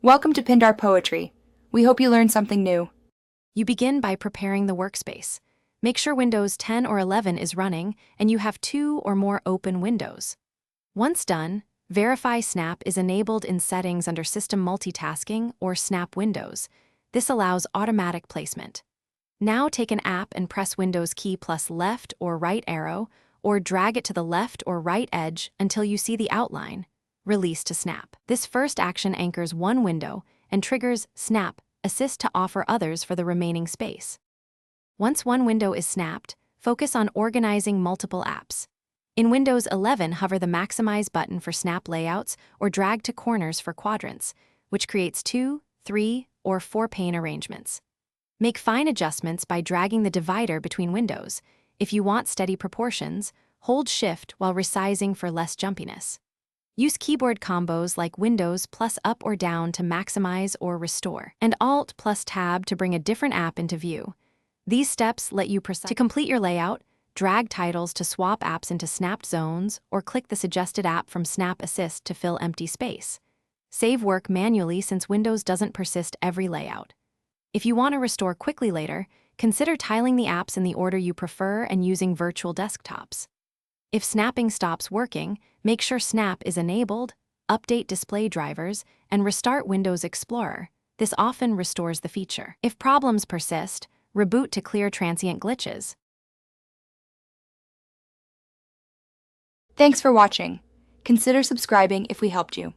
Welcome to Pindar Poetry. We hope you learned something new. You begin by preparing the workspace. Make sure Windows 10 or 11 is running and you have 2 or more open windows. Once done, verify Snap is enabled in settings under System Multitasking or Snap Windows. This allows automatic placement. Now take an app and press Windows key plus left or right arrow, or drag it to the left or right edge until you see the outline. Release to Snap. This first action anchors one window and triggers Snap Assist to offer others for the remaining space. Once one window is snapped, focus on organizing multiple apps. In Windows 11, hover the Maximize button for snap layouts or drag to corners for quadrants, which creates 2, 3, or 4 pane arrangements. Make fine adjustments by dragging the divider between windows. If you want steady proportions, hold Shift while resizing for less jumpiness. Use keyboard combos like Windows plus up or down to maximize or restore, and Alt plus Tab to bring a different app into view. These steps let you proceed. To complete your layout, drag titles to swap apps into snapped zones or click the suggested app from Snap Assist to fill empty space. Save work manually since Windows doesn't persist every layout. If you want to restore quickly later, consider tiling the apps in the order you prefer and using virtual desktops. If snapping stops working, make sure Snap is enabled, update display drivers, and restart Windows Explorer. This often restores the feature. If problems persist, reboot to clear transient glitches. Thanks for watching. Consider subscribing if we helped you.